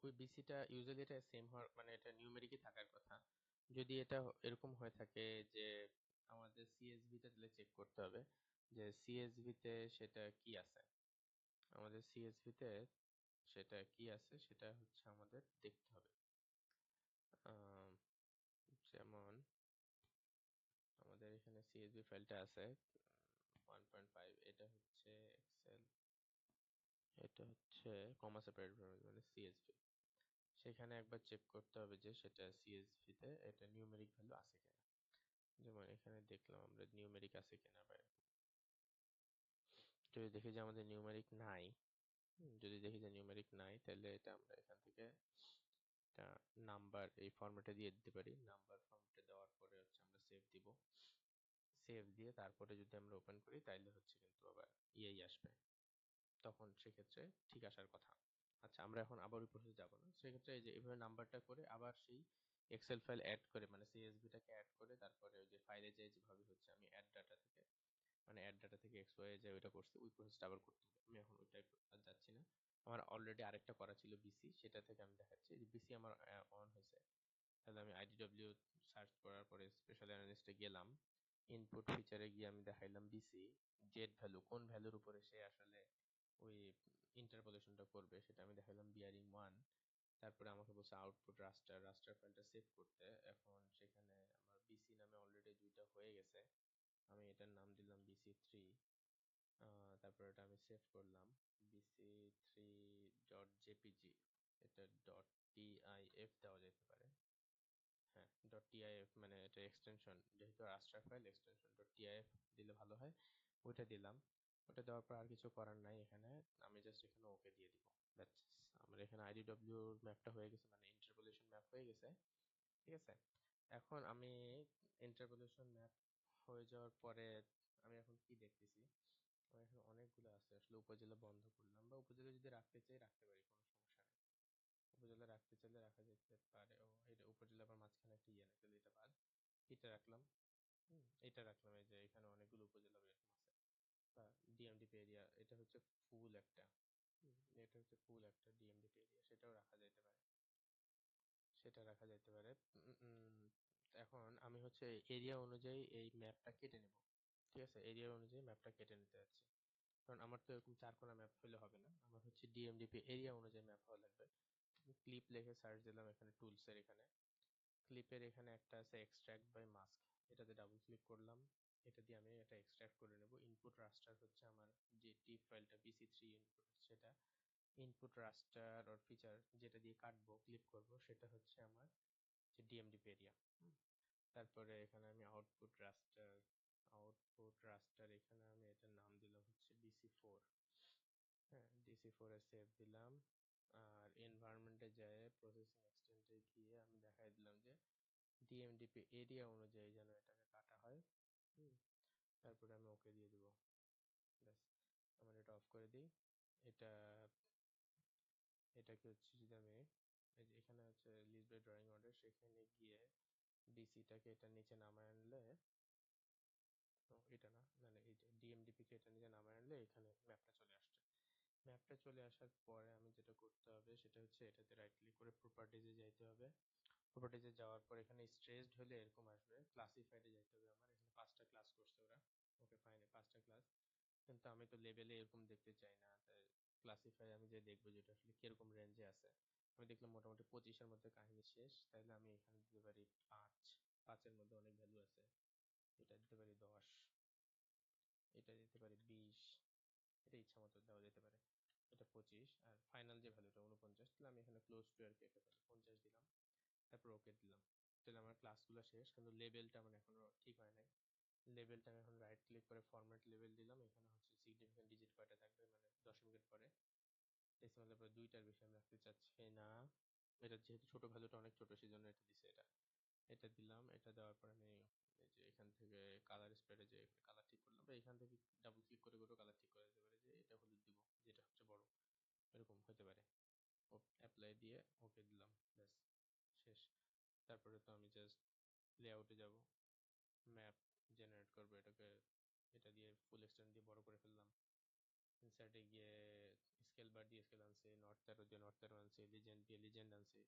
ওই বিসিটা ইউজুয়ালি এটা সেম হওয়ার মানে এটা নিউমেরিকই থাকার কথা। যদি এটা এরকম হয়ে থাকে যে আমাদের সিএসভিটা তাহলে চেক করতে হবে যে সিএসভিতে সেটা কি আছে। আমাদের সিএসভিতে সেটা কি আছে সেটা হচ্ছে আমাদের দেখতে হবে। আম, যেমন আমাদের এখানে সিএসভি ফাইলটা আছে 1.5, এটা হচ্ছে এক্সেল, এটা হচ্ছে কমা সেপারেট মানে সিএসভি। সেখানে একবার চেক করতে হবে যে সেটা সিএসভি তে এটা নিউমেরিক ভ্যালু আছে কিনা। যেমন এখানে দেখলাম আমরা নিউমেরিক আছে কিনা, বা যদি দেখি যে আমাদের নিউমেরিক নাই, যদি দেখি যে নিউমেরিক নাই তাহলে এটা আমরা এখান থেকে একটা নাম্বার এই ফরম্যাটে দিয়ে দিতে পারি। নাম্বার ফরম্যাটে দেওয়ার পরে হচ্ছে আমরা সেভ দিব। সেভ দিয়ে তারপরে যদি আমরা ওপেন করি তাইলে হচ্ছে কিন্তু আবার ইয়েই আসবে, তখন সেক্ষেত্রে ঠিক আসার কথা। আচ্ছা, আমরা এখন আবার ওই প্রসেসে যাব না। সেক্ষেত্রে এই যে এভাবে নাম্বারটা করে আবার সেই এক্সেল ফাইল অ্যাড করে মানে সিএসভিটাকে অ্যাড করে তারপরে ওই যে ফাইলে যে যেভাবে হচ্ছে আমি অ্যাড ডাটা থেকে মানে অ্যাড ডাটা থেকে এক্স ওয়াই যে ওইটা করছি ওই প্রসেসটা আবার করতে হবে। আমি এখন ওইটাই আর যাচ্ছি না। আমার অলরেডি আরেকটা করা ছিল বিসি, সেটা থেকে আমি দেখাচ্ছি যে বিসি আমার অন হয়েছে। তাহলে আমি আইডিডব্লিউ সার্চ করার পরে স্পেশাল অ্যানালিস্টে গেলাম, ইনপুট ফিচারে গিয়ে আমি দেখাইলাম বিসি জেড ভ্যালু কোন ভ্যালুর উপরে সে আসলে ওই ইন্টারপোলেশনটা করবে সেটা আমি দেখাইলাম বিয়ারিং 1। তারপরে আমাকে বলছে আউটপুট রাস্টার রাস্টার ফাইলটা সেভ করতে। এখন সেখানে আমার বিসি নামে অলরেডি দুইটা হয়ে গেছে, আমি এটার নাম দিলাম বিসি 3। তারপর এটা আমি সেভ করলাম bc3.jpg, এটা .tif দেওয়া যেতে পারে। হ্যাঁ, .tif মানে এটা এক্সটেনশন, যেহেতু রাস্টার ফাইল এক্সটেনশন .tif দিলে ভালো হয়। ওইটা দিলাম। ওটা দেওয়ার পর আর কিছু করার নাই এখানে, আমি জাস্ট এখানে ওকে দিয়ে দিব। দ্যাটস, আমার এখানে আইডিডব্লিউ ম্যাপটা হয়ে গেছে মানে ইন্টারপোলেশন ম্যাপ হয়ে গেছে। ঠিক আছে, এখন আমি ইন্টারপোলেশন ম্যাপ হয়ে যাওয়ার পরে আমি এখন কি দেখতেছি, আমার এখানে অনেকগুলো আছে আসলে উপজেলা বন্ধ করলাম, বা উপজেলা যদি রাখতে চাই রাখতে পারি, কোনো সমস্যা নেই। উপজেলা রাখতে চাইলে রাখা যেতে পারে। ও এটা উপজেলা আবার মাঝখানে একটা ইয়ে নাকি, এটা বাদ, এটা রাখলাম। এটা রাখলাম, এই যে এখানে অনেকগুলো উপজেলা এরকম আছে। বা ডিএমডিপি এরিয়া, এটা হচ্ছে ফুল একটা, এটা হচ্ছে ফুল একটা ডিএমডিপি এরিয়া, সেটাও রাখা যেতে পারে, সেটা রাখা যেতে পারে। উম, উম, এখন আমি হচ্ছে এরিয়া অনুযায়ী এই ম্যাপটা কেটে নেব। ঠিক আছে, এরিয়া অনুযায়ী ম্যাপটা কেটে নিতে যাচ্ছি, কারণ আমার তো এরকম চারকোনা ম্যাপ হলে হবে না, আমার হচ্ছে ডিএমডিপি এরিয়া অনুযায়ী ম্যাপ হওয়া লাগবে। ক্লিপ লিখে সার্চ দিলাম এখানে টুলসের এখানে, ক্লিপের এখানে একটা আছে এক্সট্রাক্ট বাই মাস্ক, এটাতে ডাবল ক্লিক করলাম। এটা দিয়ে আমি এটা এক্সট্রাক্ট করে নেব। ইনপুট রাস্টার হচ্ছে আমার যে টিপ ফাইলটা bc3 ইনপুট, সেটা ইনপুট রাস্টার অর ফিচার যেটা দিয়ে কাটবো ক্লিপ করব সেটা হচ্ছে আমার যে ডিএমডিপি এরিয়া। তারপরে এখানে আমি আউটপুট রাস্টার এখানে আমি এটার নাম দিলাম হচ্ছে bc4। হ্যাঁ, DC4 এ সেভ দিলাম। আর এনভায়রনমেন্টে যায় প্রসেসিং এক্সটেন্টে গিয়ে আমি দেখাই দিলাম যে ডিএমডিপি এরিয়া অনুযায়ী যেন এটাকে কাটা হয়। হুম, তারপরে আমি ওকে দিয়ে দিব। ব্যাস, আমার এটা অফ করে দিই। এটা এটাকে হচ্ছে যদি আমি এই যে এখানে হচ্ছে লিস্ট বাই ড্রয়িং অর্ডার, সেখানে গিয়ে ডিসিটাকে এটা নিচে নামায় আনলে, ও এটা না মানে এই যে ডিএমডিপি কে এটা নিচে নামায় আনলে এখানে ম্যাপটা চলে আসছে। ম্যাপটা চলে আসার পরে আমি যেটা করতে হবে সেটা হচ্ছে এটাতে রাইট ক্লিক করে প্রপার্টিজে যাইতে হবে। প্রপার্টিজে যাওয়ার পর এখানে স্ট্রেসড হলে এরকম আসবে, ক্লাসিফাইডে যাইতে হবে। আমার এখানে 5টা ক্লাস করছে ওরা। ওকে ফাইন, 5টা ক্লাস, কিন্তু আমি তো লেভেলে এরকম দেখতে চাই না, তাই ক্লাসিফাই আমি যে দেখবো যেটা আসলে কিরকম রেঞ্জে আছে। আমি দেখলাম মোটামুটি 25-এর মধ্যে কাহিনী শেষ, তাইলে আমি এখানে দিতে পারি 5। 5-এর মধ্যে অনেক ভ্যালু আছে, এটা দিতে পারি 10, এটা দিতে পারি 20, এটা ইচ্ছা মতো দেওয়া যেতে পারে। এটা 25, আর ফাইনাল যে ভ্যালুটা 49, তাহলে আমি এখানে ক্লোজ টু আর কি একটা 50 দিলাম। তারপর ওকে দিলাম। তাহলে আমার ক্লাসগুলো শেষ, কিন্তু লেভেলটা আমার এখনো ঠিক হয় নাই। লেভেলটা আমি এখন রাইট ক্লিক করে ফরম্যাট লেভেল দিলাম। এখানে হচ্ছে সিগনিফিকেন্ট ডিজিট কয়টা থাকবে মানে দশমিকের পরে, ডেসিমালের পরে 2টার বেশি আমি রাখতে চাচ্ছি না। এটা যেহেতু ছোট ভ্যালুটা অনেক ছোট সেজন্য এটা দিছে। এটা এটা দিলাম। এটা দেওয়ার পর আমি এই যে এখান থেকে কালার স্প্রেডে যে কালার ঠিক করলাম, বা এখান থেকে ডাবল ক্লিক করে করে কালার ঠিক করা যেতে পারে, যে এটা হলুদ দিব যেটা হচ্ছে বড়, এরকম হতে পারে। ও অ্যাপ্লাই দিয়ে ওকে দিলাম, ব্যাস শেষ। তারপরে তো আমি জাস্ট লেআউটে যাব, ম্যাপ জেনারেট করবো, এটাকে এটা দিয়ে ফুল এক্সটেন্ড দিয়ে বড় করে ফেললাম। ইনসার্টে গিয়ে স্কেল বার ডিএসকেল আনছে, নট 13 দিয়ে নট 13 আনছে, লিজেন্ড দিয়ে লিজেন্ড আনছে।